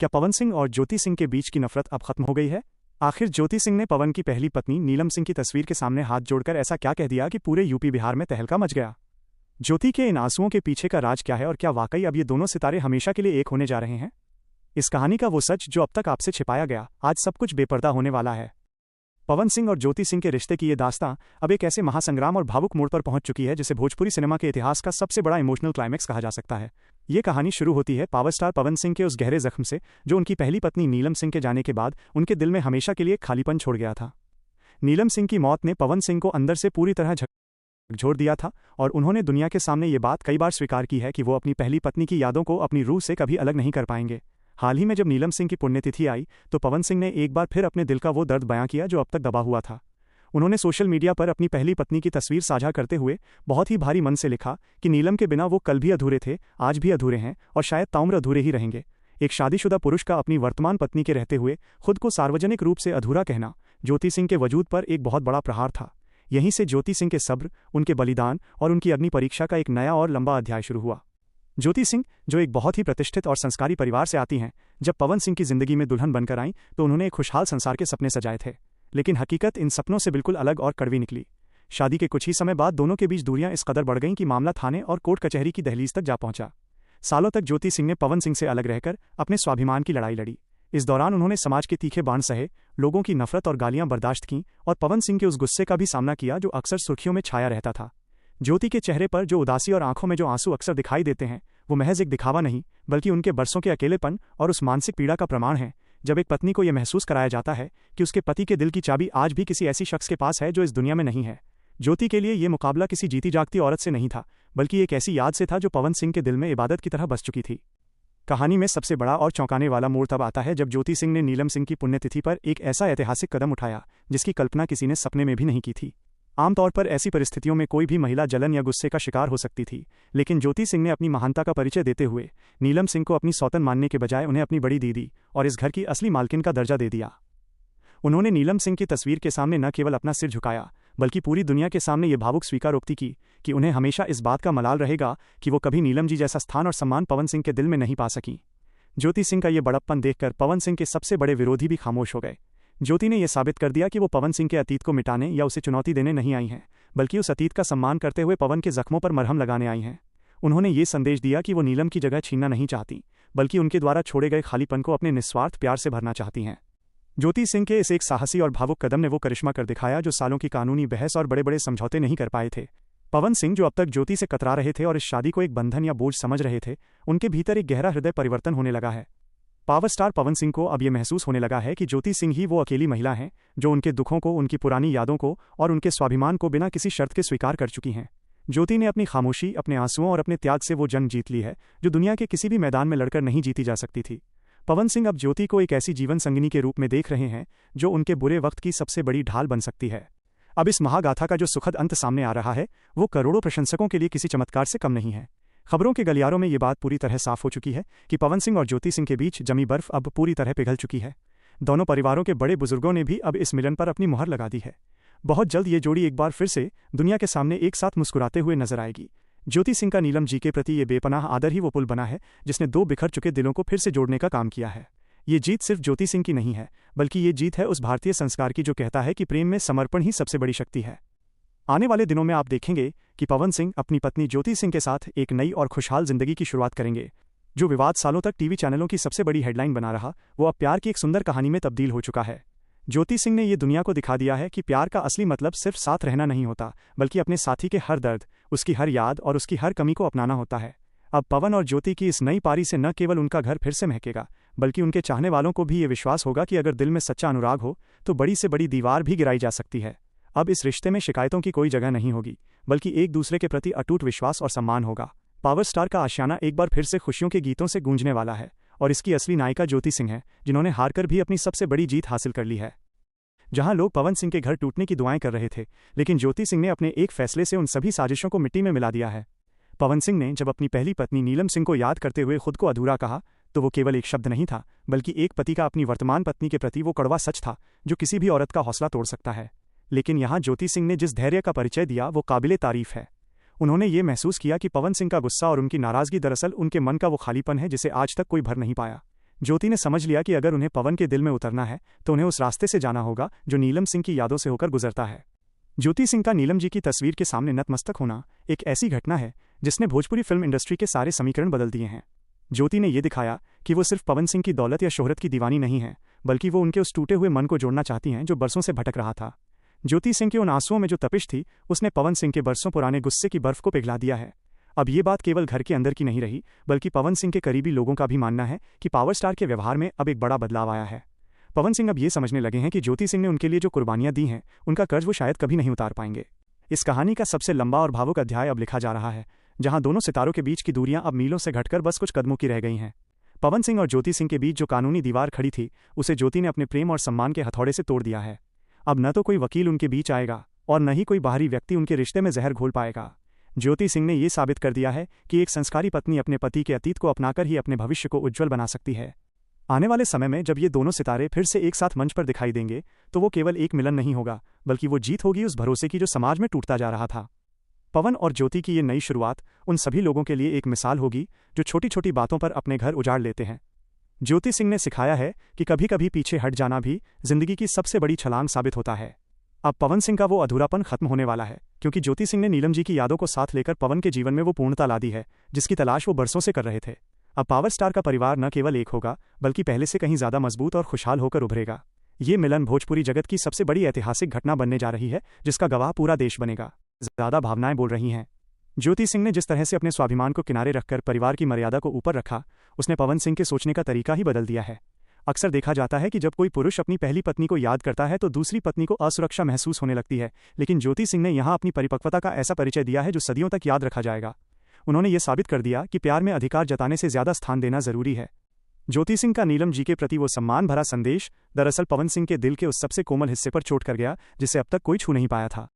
क्या पवन सिंह और ज्योति सिंह के बीच की नफरत अब खत्म हो गई है? आखिर ज्योति सिंह ने पवन की पहली पत्नी नीलम सिंह की तस्वीर के सामने हाथ जोड़कर ऐसा क्या कह दिया कि पूरे यूपी बिहार में तहलका मच गया? ज्योति के इन आंसुओं के पीछे का राज क्या है और क्या वाकई अब ये दोनों सितारे हमेशा के लिए एक होने जा रहे हैं? इस कहानी का वो सच जो अब तक आपसे छिपाया गया, आज सब कुछ बेपर्दा होने वाला है। पवन सिंह और ज्योति सिंह के रिश्ते की ये दास्तां अब एक ऐसे महासंग्राम और भावुक मोड़ पर पहुंच चुकी है जिसे भोजपुरी सिनेमा के इतिहास का सबसे बड़ा इमोशनल क्लाइमैक्स कहा जा सकता है। ये कहानी शुरू होती है पावर स्टार पवन सिंह के उस गहरे जख्म से जो उनकी पहली पत्नी नीलम सिंह के जाने के बाद उनके दिल में हमेशा के लिए खालीपन छोड़ गया था। नीलम सिंह की मौत ने पवन सिंह को अंदर से पूरी तरह झकझोर दिया था और उन्होंने दुनिया के सामने ये बात कई बार स्वीकार की है कि वो अपनी पहली पत्नी की यादों को अपनी रूह से कभी अलग नहीं कर पाएंगे। हाल ही में जब नीलम सिंह की पुण्यतिथि आई तो पवन सिंह ने एक बार फिर अपने दिल का वो दर्द बयां किया जो अब तक दबा हुआ था। उन्होंने सोशल मीडिया पर अपनी पहली पत्नी की तस्वीर साझा करते हुए बहुत ही भारी मन से लिखा कि नीलम के बिना वो कल भी अधूरे थे, आज भी अधूरे हैं और शायद ताउम्र अधूरे ही रहेंगे। एक शादीशुदा पुरुष का अपनी वर्तमान पत्नी के रहते हुए खुद को सार्वजनिक रूप से अधूरा कहना ज्योति सिंह के वजूद पर एक बहुत बड़ा प्रहार था। यहीं से ज्योति सिंह के सब्र, उनके बलिदान और उनकी अग्नि परीक्षा का एक नया और लंबा अध्याय शुरू हुआ। ज्योति सिंह, जो एक बहुत ही प्रतिष्ठित और संस्कारी परिवार से आती हैं, जब पवन सिंह की जिंदगी में दुल्हन बनकर आईं तो उन्होंने एक खुशहाल संसार के सपने सजाए थे, लेकिन हकीकत इन सपनों से बिल्कुल अलग और कड़वी निकली। शादी के कुछ ही समय बाद दोनों के बीच दूरियां इस कदर बढ़ गईं कि मामला थाने और कोर्ट कचहरी की दहलीज तक जा पहुंचा। सालों तक ज्योति सिंह ने पवन सिंह से अलग रहकर अपने स्वाभिमान की लड़ाई लड़ी। इस दौरान उन्होंने समाज के तीखे बाण सहे, लोगों की नफरत और गालियां बर्दाश्त कीं और पवन सिंह के उस गुस्से का भी सामना किया जो अक्सर सुर्खियों में छाया रहता था। ज्योति के चेहरे पर जो उदासी और आंखों में जो आंसू अक्सर दिखाई देते हैं वो महज एक दिखावा नहीं बल्कि उनके बरसों के अकेलेपन और उस मानसिक पीड़ा का प्रमाण है। जब एक पत्नी को यह महसूस कराया जाता है कि उसके पति के दिल की चाबी आज भी किसी ऐसी शख्स के पास है जो इस दुनिया में नहीं है। ज्योति के लिए ये मुकाबला किसी जीती जागती औरत से नहीं था बल्कि एक ऐसी याद से था जो पवन सिंह के दिल में इबादत की तरह बस चुकी थी। कहानी में सबसे बड़ा और चौंकाने वाला मोड़ तब आता है जब ज्योति सिंह ने नीलम सिंह की पुण्यतिथि पर एक ऐसा ऐतिहासिक कदम उठाया जिसकी कल्पना किसी ने सपने में भी नहीं की थी। आमतौर पर ऐसी परिस्थितियों में कोई भी महिला जलन या गुस्से का शिकार हो सकती थी, लेकिन ज्योति सिंह ने अपनी महानता का परिचय देते हुए नीलम सिंह को अपनी सौतन मानने के बजाय उन्हें अपनी बड़ी दीदी और इस घर की असली मालकिन का दर्जा दे दिया। उन्होंने नीलम सिंह की तस्वीर के सामने न केवल अपना सिर झुकाया बल्कि पूरी दुनिया के सामने ये भावुक स्वीकारोक्ति की कि उन्हें हमेशा इस बात का मलाल रहेगा कि वो कभी नीलम जी जैसा स्थान और सम्मान पवन सिंह के दिल में नहीं पा सकी। ज्योति सिंह का ये बड़प्पन देखकर पवन सिंह के सबसे बड़े विरोधी भी खामोश हो गए। ज्योति ने यह साबित कर दिया कि वो पवन सिंह के अतीत को मिटाने या उसे चुनौती देने नहीं आई हैं, बल्कि उस अतीत का सम्मान करते हुए पवन के जख्मों पर मरहम लगाने आई हैं। उन्होंने ये संदेश दिया कि वो नीलम की जगह छीनना नहीं चाहती बल्कि उनके द्वारा छोड़े गए खालीपन को अपने निस्वार्थ प्यार से भरना चाहती हैं। ज्योति सिंह के इस एक साहसी और भावुक कदम ने वो करिश्मा कर दिखाया जो सालों की कानूनी बहस और बड़े बड़े समझौते नहीं कर पाए थे। पवन सिंह, जो अब तक ज्योति से कतरा रहे थे और इस शादी को एक बंधन या बोझ समझ रहे थे, उनके भीतर एक गहरा हृदय परिवर्तन होने लगा है। पावर स्टार पवन सिंह को अब यह महसूस होने लगा है कि ज्योति सिंह ही वो अकेली महिला हैं जो उनके दुखों को, उनकी पुरानी यादों को और उनके स्वाभिमान को बिना किसी शर्त के स्वीकार कर चुकी हैं। ज्योति ने अपनी खामोशी, अपने आंसुओं और अपने त्याग से वो जंग जीत ली है जो दुनिया के किसी भी मैदान में लड़कर नहीं जीती जा सकती थी। पवन सिंह अब ज्योति को एक ऐसी जीवन संगिनी के रूप में देख रहे हैं जो उनके बुरे वक्त की सबसे बड़ी ढाल बन सकती है। अब इस महागाथा का जो सुखद अंत सामने आ रहा है वो करोड़ों प्रशंसकों के लिए किसी चमत्कार से कम नहीं है। खबरों के गलियारों में ये बात पूरी तरह साफ हो चुकी है कि पवन सिंह और ज्योति सिंह के बीच जमी बर्फ अब पूरी तरह पिघल चुकी है। दोनों परिवारों के बड़े बुजुर्गों ने भी अब इस मिलन पर अपनी मुहर लगा दी है। बहुत जल्द ये जोड़ी एक बार फिर से दुनिया के सामने एक साथ मुस्कुराते हुए नजर आएगी। ज्योति सिंह का नीलम जी के प्रति ये बेपनाह आदर ही वो पुल बना है जिसने दो बिखर चुके दिलों को फिर से जोड़ने का काम किया है। ये जीत सिर्फ ज्योति सिंह की नहीं है बल्कि ये जीत है उस भारतीय संस्कार की जो कहता है कि प्रेम में समर्पण ही सबसे बड़ी शक्ति है। आने वाले दिनों में आप देखेंगे कि पवन सिंह अपनी पत्नी ज्योति सिंह के साथ एक नई और खुशहाल जिंदगी की शुरुआत करेंगे। जो विवाद सालों तक टीवी चैनलों की सबसे बड़ी हेडलाइन बना रहा, वो अब प्यार की एक सुंदर कहानी में तब्दील हो चुका है। ज्योति सिंह ने ये दुनिया को दिखा दिया है कि प्यार का असली मतलब सिर्फ साथ रहना नहीं होता बल्कि अपने साथी के हर दर्द, उसकी हर याद और उसकी हर कमी को अपनाना होता है। अब पवन और ज्योति की इस नई पारी से न केवल उनका घर फिर से महकेगा बल्कि उनके चाहने वालों को भी ये विश्वास होगा कि अगर दिल में सच्चा अनुराग हो तो बड़ी से बड़ी दीवार भी गिराई जा सकती है। अब इस रिश्ते में शिकायतों की कोई जगह नहीं होगी बल्कि एक दूसरे के प्रति अटूट विश्वास और सम्मान होगा। पावर स्टार का आशियाना एक बार फिर से खुशियों के गीतों से गूंजने वाला है और इसकी असली नायिका ज्योति सिंह है जिन्होंने हारकर भी अपनी सबसे बड़ी जीत हासिल कर ली है। जहां लोग पवन सिंह के घर टूटने की दुआएं कर रहे थे, लेकिन ज्योति सिंह ने अपने एक फैसले से उन सभी साजिशों को मिट्टी में मिला दिया है। पवन सिंह ने जब अपनी पहली पत्नी नीलम सिंह को याद करते हुए खुद को अधूरा कहा तो वो केवल एक शब्द नहीं था बल्कि एक पति का अपनी वर्तमान पत्नी के प्रति वो कड़वा सच था जो किसी भी औरत का हौसला तोड़ सकता है। लेकिन यहाँ ज्योति सिंह ने जिस धैर्य का परिचय दिया वो काबिले तारीफ है। उन्होंने ये महसूस किया कि पवन सिंह का गुस्सा और उनकी नाराजगी दरअसल उनके मन का वो खालीपन है जिसे आज तक कोई भर नहीं पाया। ज्योति ने समझ लिया कि अगर उन्हें पवन के दिल में उतरना है तो उन्हें उस रास्ते से जाना होगा जो नीलम सिंह की यादों से होकर गुजरता है। ज्योति सिंह का नीलम जी की तस्वीर के सामने नतमस्तक होना एक ऐसी घटना है जिसने भोजपुरी फिल्म इंडस्ट्री के सारे समीकरण बदल दिए हैं। ज्योति ने यह दिखाया कि वो सिर्फ पवन सिंह की दौलत या शोहरत की दीवानी नहीं है, बल्कि वो उनके उस टूटे हुए मन को जोड़ना चाहती हैं जो बरसों से भटक रहा था। ज्योति सिंह के उन आंसुओं में जो तपिश थी उसने पवन सिंह के बरसों पुराने गुस्से की बर्फ को पिघला दिया है। अब ये बात केवल घर के अंदर की नहीं रही, बल्कि पवन सिंह के करीबी लोगों का भी मानना है कि पावर स्टार के व्यवहार में अब एक बड़ा बदलाव आया है। पवन सिंह अब ये समझने लगे हैं कि ज्योति सिंह ने उनके लिए जो कुर्बानियां दी हैं उनका कर्ज वो शायद कभी नहीं उतार पाएंगे। इस कहानी का सबसे लंबा और भावुक अध्याय अब लिखा जा रहा है, जहां दोनों सितारों के बीच की दूरियां अब मीलों से घटकर बस कुछ कदमों की रह गई हैं। पवन सिंह और ज्योति सिंह के बीच जो कानूनी दीवार खड़ी थी उसे ज्योति ने अपने प्रेम और सम्मान के हथौड़े से तोड़ दिया है। अब न तो कोई वकील उनके बीच आएगा और न ही कोई बाहरी व्यक्ति उनके रिश्ते में जहर घोल पाएगा। ज्योति सिंह ने यह साबित कर दिया है कि एक संस्कारी पत्नी अपने पति के अतीत को अपनाकर ही अपने भविष्य को उज्जवल बना सकती है। आने वाले समय में जब ये दोनों सितारे फिर से एक साथ मंच पर दिखाई देंगे तो वो केवल एक मिलन नहीं होगा, बल्कि वो जीत होगी उस भरोसे की जो समाज में टूटता जा रहा था। पवन और ज्योति की ये नई शुरुआत उन सभी लोगों के लिए एक मिसाल होगी जो छोटी छोटी बातों पर अपने घर उजाड़ लेते हैं। ज्योति सिंह ने सिखाया है कि कभी कभी पीछे हट जाना भी जिंदगी की सबसे बड़ी छलांग साबित होता है। अब पवन सिंह का वो अधूरापन खत्म होने वाला है, क्योंकि ज्योति सिंह ने नीलम जी की यादों को साथ लेकर पवन के जीवन में वो पूर्णता ला दी है जिसकी तलाश वो बरसों से कर रहे थे। अब पावर स्टार का परिवार न केवल एक होगा, बल्कि पहले से कहीं ज्यादा मजबूत और खुशहाल होकर उभरेगा। ये मिलन भोजपुरी जगत की सबसे बड़ी ऐतिहासिक घटना बनने जा रही है, जिसका गवाह पूरा देश बनेगा। ज्यादा भावनाएं बोल रही हैं। ज्योति सिंह ने जिस तरह से अपने स्वाभिमान को किनारे रखकर परिवार की मर्यादा को ऊपर रखा, उसने पवन सिंह के सोचने का तरीका ही बदल दिया है। अक्सर देखा जाता है कि जब कोई पुरुष अपनी पहली पत्नी को याद करता है तो दूसरी पत्नी को असुरक्षा महसूस होने लगती है, लेकिन ज्योति सिंह ने यहां अपनी परिपक्वता का ऐसा परिचय दिया है जो सदियों तक याद रखा जाएगा। उन्होंने ये साबित कर दिया कि प्यार में अधिकार जताने से ज्यादा स्थान देना जरूरी है। ज्योति सिंह का नीलम जी के प्रति वो सम्मान भरा संदेश दरअसल पवन सिंह के दिल के उस सबसे कोमल हिस्से पर चोट कर गया जिसे अब तक कोई छू नहीं पाया था।